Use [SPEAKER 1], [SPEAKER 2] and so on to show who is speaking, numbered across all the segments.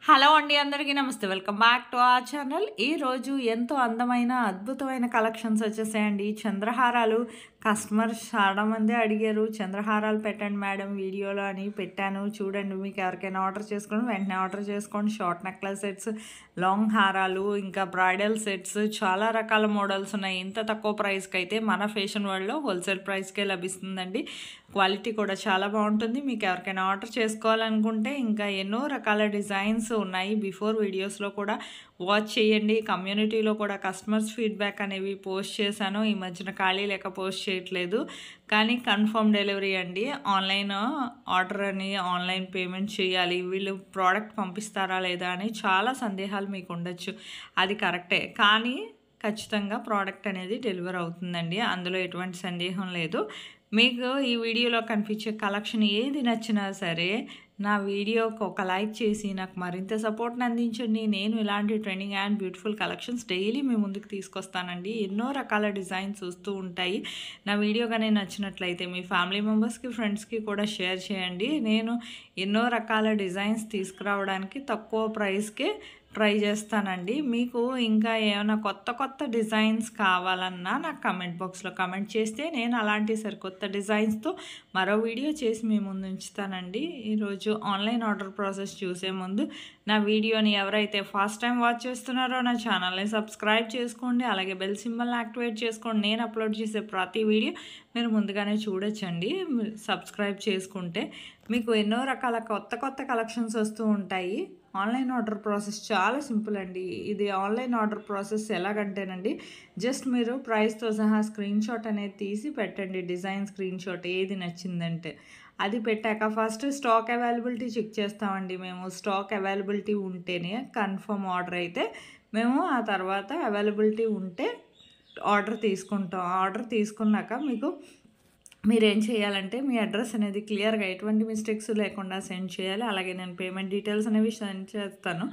[SPEAKER 1] Hello అండి, అందరికీ నమస్తే. Welcome back to our channel. ఈరోజు ఎంతో అందమైన, అద్భుతమైన కలెక్షన్స్ వచ్చేసాయండి. చంద్రహారాలు కస్టమర్స్ చాలామంది అడిగారు. చంద్రహారాలు పెట్టండి మేడం వీడియోలో అని పెట్టాను. చూడండి, మీకు ఎవరికైనా ఆర్డర్ చేసుకోండి, వెంటనే ఆర్డర్ చేసుకోండి. షార్ట్ నెక్లెస్ సెట్స్, లాంగ్ హారాలు, ఇంకా బ్రైడల్ సెట్స్, చాలా రకాల మోడల్స్ ఉన్నాయి. ఇంత తక్కువ ప్రైస్కి అయితే మన ఫ్యాషన్ వరల్డ్లో హోల్సేల్ ప్రైస్కే లభిస్తుందండి. క్వాలిటీ కూడా చాలా బాగుంటుంది. మీకు ఎవరికైనా ఆర్డర్ చేసుకోవాలనుకుంటే ఇంకా ఎన్నో రకాల డిజైన్స్ ఉన్నాయి. బిఫోర్ వీడియోస్లో కూడా వాచ్ చేయండి. కమ్యూనిటీలో కూడా కస్టమర్స్ ఫీడ్బ్యాక్ అనేవి పోస్ట్ చేశాను. ఈ మధ్యన ఖాళీ లేక పోస్ట్ చేయట్లేదు, కానీ కన్ఫర్మ్ డెలివరీ అండి. ఆన్లైన్ ఆర్డర్ అని ఆన్లైన్ పేమెంట్ చేయాలి, వీళ్ళు ప్రోడక్ట్ పంపిస్తారా లేదా అని చాలా సందేహాలు మీకు ఉండొచ్చు. అది కరెక్టే, కానీ ఖచ్చితంగా ప్రోడక్ట్ అనేది డెలివర్ అవుతుందండి. అందులో ఎటువంటి సందేహం లేదు. మీకు ఈ వీడియోలో కనిపించే కలెక్షన్ ఏది నచ్చినా సరే నా వీడియోకి ఒక లైక్ చేసి నాకు మరింత సపోర్ట్ని అందించండి. నేను ఇలాంటి trending and beautiful collections daily మీ ముందుకు తీసుకొస్తానండి. ఎన్నో రకాల డిజైన్స్ వస్తూ ఉంటాయి. నా వీడియో కానీ నచ్చినట్లయితే మీ ఫ్యామిలీ మెంబర్స్కి, ఫ్రెండ్స్కి కూడా షేర్ చేయండి. నేను ఎన్నో రకాల డిజైన్స్ తీసుకురావడానికి తక్కువ ప్రైస్కే ట్రై చేస్తానండి. మీకు ఇంకా ఏమైనా కొత్త డిజైన్స్ కావాలన్నా నాకు కమెంట్ బాక్స్లో కమెంట్ చేస్తే నేను అలాంటి సరికొత్త డిజైన్స్తో మరో వీడియో చేసి మీ ముందు ఉంచుతానండి. ఈరోజు ఆన్లైన్ ఆర్డర్ ప్రాసెస్ చూసే ముందు నా వీడియోని ఎవరైతే ఫస్ట్ టైం వాచ్ చేస్తున్నారో నా ఛానల్ని సబ్స్క్రైబ్ చేసుకోండి. అలాగే బెల్ సింబల్ని యాక్టివేట్ చేసుకోండి. నేను అప్లోడ్ చేసే ప్రతి వీడియో మీరు ముందుగానే చూడొచ్చండి. సబ్స్క్రైబ్ చేసుకుంటే మీకు ఎన్నో రకాల కొత్త కలెక్షన్స్ వస్తూ ఉంటాయి. ఆన్లైన్ ఆర్డర్ ప్రాసెస్ చాలా సింపుల్ అండి. ఇది ఆన్లైన్ ఆర్డర్ ప్రాసెస్ ఎలాగంటేనండి, జస్ట్ మీరు ప్రైస్తో సహా స్క్రీన్ షాట్ అనేది తీసి పెట్టండి. డిజైన్ స్క్రీన్ షాట్ ఏది నచ్చిందంటే అది పెట్టాక ఫస్ట్ స్టాక్ అవైలబిలిటీ చెక్ చేస్తామండి మేము. స్టాక్ అవైలబిలిటీ ఉంటేనే కన్ఫర్మ్ ఆర్డర్ అయితే మేము ఆ తర్వాత అవైలబిలిటీ ఉంటే ఆర్డర్ తీసుకుంటాం. ఆర్డర్ తీసుకున్నాక మీరేం చేయాలంటే మీ అడ్రస్ అనేది క్లియర్గా ఎటువంటి మిస్టేక్స్ లేకుండా సెండ్ చేయాలి. అలాగే నేను పేమెంట్ డీటెయిల్స్ అనేవి సెండ్ చేస్తాను.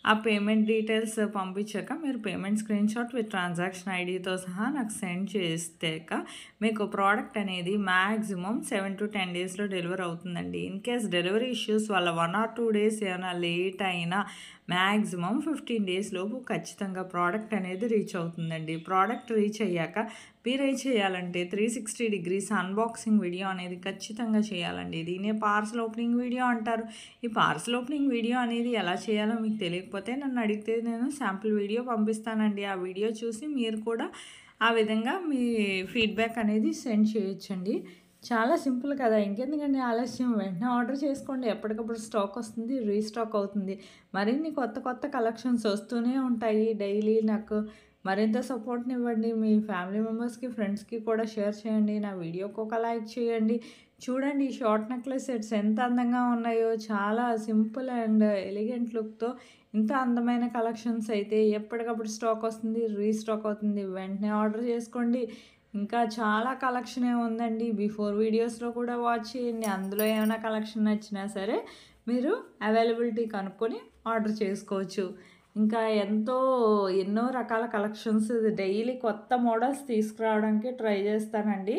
[SPEAKER 1] ఆ పేమెంట్ డీటెయిల్స్ పంపించాక మీరు payment screen shot with transaction ఐడితో సహా నాకు సెండ్ చేసాక మీకు ప్రోడక్ట్ అనేది మ్యాక్సిమం 7 to 10 డేస్లో డెలివర్ అవుతుందండి. ఇన్ కేస్ డెలివరీ ఇష్యూస్ వల్ల 1 or 2 డేస్ ఏమైనా లేట్ అయినా మ్యాక్సిమం 15 డేస్ లోపు ఖచ్చితంగా ప్రోడక్ట్ అనేది రీచ్ అవుతుందండి. ప్రోడక్ట్ రీచ్ అయ్యాక మీరేం చేయాలంటే 360 degrees అన్బాక్సింగ్ వీడియో అనేది ఖచ్చితంగా చేయాలండి. దీనే పార్సల్ ఓపెనింగ్ వీడియో అంటారు. ఈ పార్సల్ ఓపెనింగ్ వీడియో అనేది ఎలా చేయాలో మీకు తెలియకపోతే నన్ను అడిగితే నేను శాంపుల్ వీడియో పంపిస్తానండి. ఆ వీడియో చూసి మీరు కూడా ఆ విధంగా మీ ఫీడ్బ్యాక్ అనేది సెండ్ చేయొచ్చండి. చాలా సింపుల్ కదా, ఇంకెందుకండి ఆలస్యం, వెంటనే ఆర్డర్ చేసుకోండి. ఎప్పటికప్పుడు స్టాక్ వస్తుంది, రీస్టాక్ అవుతుంది. మరిన్ని కొత్త కలెక్షన్స్ వస్తూనే ఉంటాయి డైలీ. నాకు మరింత సపోర్ట్ని ఇవ్వండి. మీ ఫ్యామిలీ మెంబర్స్కి, ఫ్రెండ్స్కి కూడా షేర్ చేయండి. నా వీడియోకి ఒక లైక్ చేయండి. చూడండి, ఈ షార్ట్ నెక్లెస్ సెట్స్ ఎంత అందంగా ఉన్నాయో. చాలా సింపుల్ అండ్ ఎలిగెంట్ లుక్తో ఇంత అందమైన కలెక్షన్స్ అయితే ఎప్పటికప్పుడు స్టాక్ వస్తుంది, రీస్టాక్ అవుతుంది. వెంటనే ఆర్డర్ చేసుకోండి. ఇంకా చాలా కలెక్షనే ఉందండి. బిఫోర్ వీడియోస్లో కూడా వాచ్ చేయండి. అందులో ఏమైనా కలెక్షన్ నచ్చినా సరే మీరు అవైలబిలిటీ కనుక్కొని ఆర్డర్ చేసుకోవచ్చు. ఇంకా ఎన్నో రకాల కలెక్షన్స్ డైలీ కొత్త మోడల్స్ తీసుకురావడానికి ట్రై చేస్తానండి.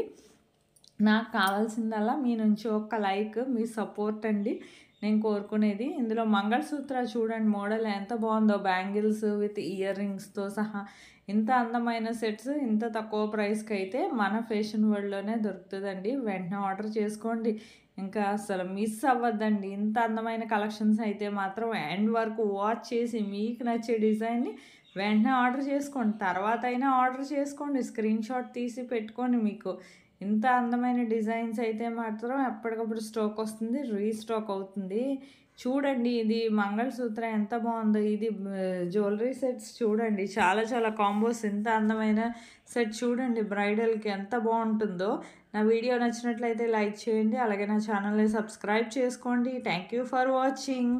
[SPEAKER 1] నాకు కావాల్సిందల్లా మీ నుంచి ఒక లైక్, మీ సపోర్ట్ అండి నేను కోరుకునేది. ఇందులో మంగళసూత్ర చూడండి, మోడల్ ఎంత బాగుందో. బ్యాంగిల్స్ విత్ ఇయర్ రింగ్స్తో సహా ఇంత అందమైన సెట్స్ ఇంత తక్కువ ప్రైస్కి అయితే మన ఫ్యాషన్ వరల్డ్లోనే దొరుకుతుందండి. వెంటనే ఆర్డర్ చేసుకోండి. ఇంకా అసలు మిస్ అవ్వద్దండి. ఇంత అందమైన కలెక్షన్స్ అయితే మాత్రం ఎండ్ వరకు వాచ్ చేసి మీకు నచ్చే డిజైన్ని వెంటనే ఆర్డర్ చేసుకోండి. తర్వాత అయినా ఆర్డర్ చేసుకోండి. స్క్రీన్ షాట్ తీసి పెట్టుకోండి. మీకు ఇంత అందమైన డిజైన్స్ అయితే మాత్రం ఎప్పటికప్పుడు స్టాక్ వస్తుంది, రీస్టాక్ అవుతుంది. చూడండి, ఇది మంగళసూత్ర ఎంత బాగుందో. ఇది జ్యువెలరీ సెట్స్ చూడండి, చాలా కాంబోస్. ఇంత అందమైన సెట్ చూడండి, బ్రైడల్కి ఎంత బాగుంటుందో. నా వీడియో నచ్చినట్లయితే లైక్ చేయండి. అలాగే నా ఛానల్ని సబ్స్క్రైబ్ చేసుకోండి. Thank you for watching.